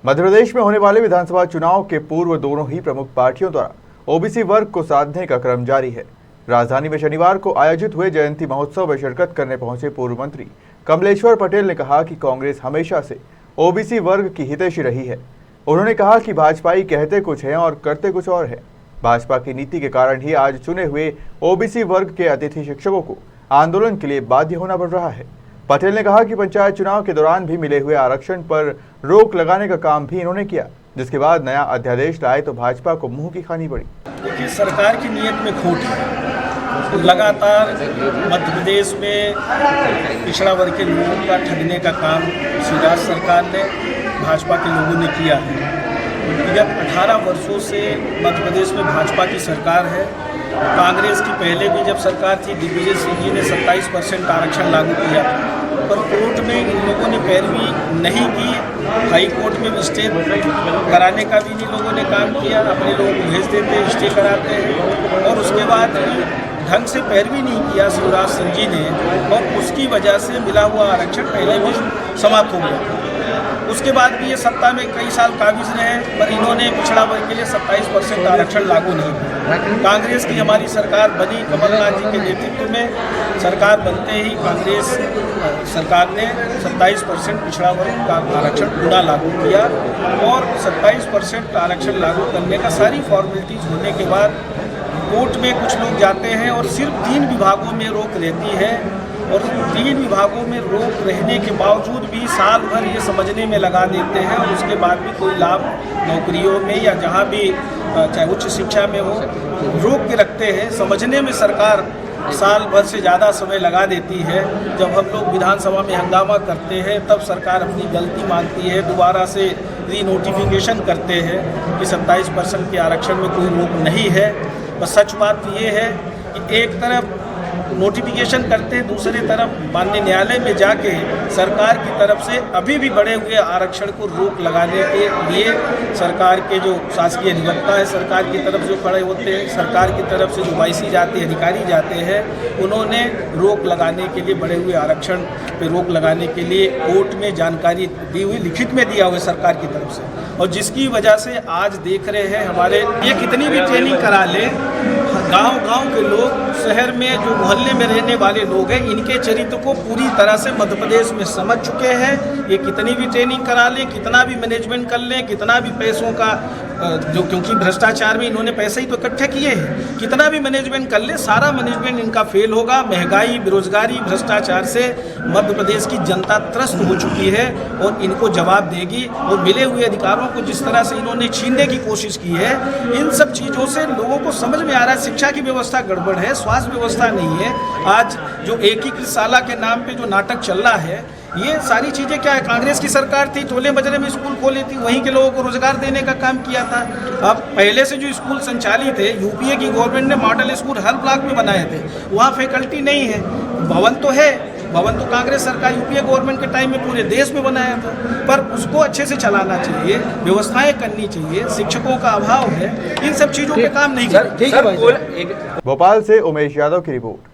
मध्य प्रदेश में होने वाले विधानसभा चुनाव के पूर्व दोनों ही प्रमुख पार्टियों द्वारा ओबीसी वर्ग को साधने का क्रम जारी है। राजधानी में शनिवार को आयोजित हुए जयंती महोत्सव में शिरकत करने पहुंचे पूर्व मंत्री कमलेश्वर पटेल ने कहा कि कांग्रेस हमेशा से ओबीसी वर्ग की हितैषी रही है। उन्होंने कहा कि भाजपाई कहते कुछ है और करते कुछ और है। भाजपा की नीति के कारण ही आज चुने हुए ओबीसी वर्ग के अतिथि शिक्षकों को आंदोलन के लिए बाध्य होना पड़ रहा है। पटेल ने कहा कि पंचायत चुनाव के दौरान भी मिले हुए आरक्षण पर रोक लगाने का काम भी इन्होंने किया, जिसके बाद नया अध्यादेश लाए तो भाजपा को मुंह की खानी पड़ी। देखिए, सरकार की नीयत में खोट है। तो लगातार मध्य प्रदेश में पिछड़ा वर्ग के लोगों का ठगने का काम शिवराज सरकार ने, भाजपा के लोगों ने किया है। विगत 18 वर्षों से मध्य प्रदेश में भाजपा की सरकार है। कांग्रेस की पहले भी जब सरकार थी, दिग्विजय सिंह जी ने 27% आरक्षण लागू किया, पर कोर्ट में इन लोगों ने पैरवी नहीं की। हाई कोर्ट में स्टे कराने का भी इन लोगों ने काम किया। अपने लोगों को भेज देते, स्टे कराते हैं और उसके बाद ढंग से पैरवी नहीं किया शिवराज सिंह जी ने, और उसकी वजह से मिला हुआ आरक्षण पहले भी समाप्त हो गया। उसके बाद भी ये सत्ता में कई साल काबिज रहे, पर इन्होंने पिछड़ा वर्ग के लिए 27% आरक्षण लागू नहीं किया। कांग्रेस की हमारी सरकार बनी, कमलनाथ जी के नेतृत्व में सरकार बनते ही कांग्रेस सरकार ने 27% पिछड़ा वर्ग का आरक्षण पुनः लागू किया, और 27% आरक्षण लागू करने का सारी फॉर्मेलिटीज होने के बाद कोर्ट में कुछ लोग जाते हैं और सिर्फ 3 विभागों में रोक रहती है, और 3 विभागों में रोक रहने के बावजूद भी साल भर ये समझने में लगा देते हैं, और उसके बाद भी कोई लाभ नौकरियों में या जहाँ भी चाहे उच्च शिक्षा में हो रोक के रखते हैं। समझने में सरकार साल भर से ज़्यादा समय लगा देती है। जब हम लोग विधानसभा में हंगामा करते हैं तब सरकार अपनी गलती मानती है, दोबारा से री-नोटिफिकेशन करते हैं कि 27% के आरक्षण में कोई रोक नहीं है। बस सच बात ये है कि एक तरफ नोटिफिकेशन करते, दूसरी तरफ माननीय न्यायालय में जाके सरकार की तरफ से अभी भी बढ़े हुए आरक्षण को रोक लगाने के लिए सरकार के जो शासकीय अधिवक्ता है, सरकार की तरफ जो खड़े होते हैं, सरकार की तरफ से जो वाईसी जाते हैं, अधिकारी जाते हैं, उन्होंने रोक लगाने के लिए, बढ़े हुए आरक्षण पे रोक लगाने के लिए कोर्ट में जानकारी दी हुई, लिखित में दिया हुआ सरकार की तरफ से, और जिसकी वजह से आज देख रहे हैं हमारे ये कितनी भी ट्रेनिंग करा ले, गांव-गांव के लोग, शहर में जो मोहल्ले में रहने वाले लोग हैं, इनके चरित्र को पूरी तरह से मध्य प्रदेश में समझ चुके हैं। ये कितनी भी ट्रेनिंग करा लें, कितना भी मैनेजमेंट कर लें, कितना भी पैसों का जो, क्योंकि भ्रष्टाचार में इन्होंने पैसे ही तो इकट्ठे किए हैं, कितना भी मैनेजमेंट कर ले, सारा मैनेजमेंट इनका फेल होगा। महंगाई, बेरोजगारी, भ्रष्टाचार से मध्य प्रदेश की जनता त्रस्त हो चुकी है और इनको जवाब देगी। और मिले हुए अधिकारों को जिस तरह से इन्होंने छीनने की कोशिश की है, इन सब चीज़ों से लोगों को समझ में आ रहा है शिक्षा की व्यवस्था गड़बड़ है, स्वास्थ्य व्यवस्था नहीं है। आज जो एकीकृत शाला के नाम पे जो नाटक चल रहा है, ये सारी चीज़ें क्या है, कांग्रेस की सरकार थी, टोले मजरे में स्कूल खोले थी, वहीं के लोगों को रोजगार देने का काम किया था। अब पहले से जो स्कूल संचालित है, यूपीए की गवर्नमेंट ने मॉडल स्कूल हर ब्लॉक में बनाए थे, वहाँ फैकल्टी नहीं है। भवन तो है, भवन तो कांग्रेस सरकार यूपीए गवर्नमेंट के टाइम में पूरे देश में बनाया था, पर उसको अच्छे से चलाना चाहिए, व्यवस्थाएं करनी चाहिए। शिक्षकों का अभाव है, इन सब चीज़ों पे काम नहीं कर। भोपाल से उमेश यादव की रिपोर्ट।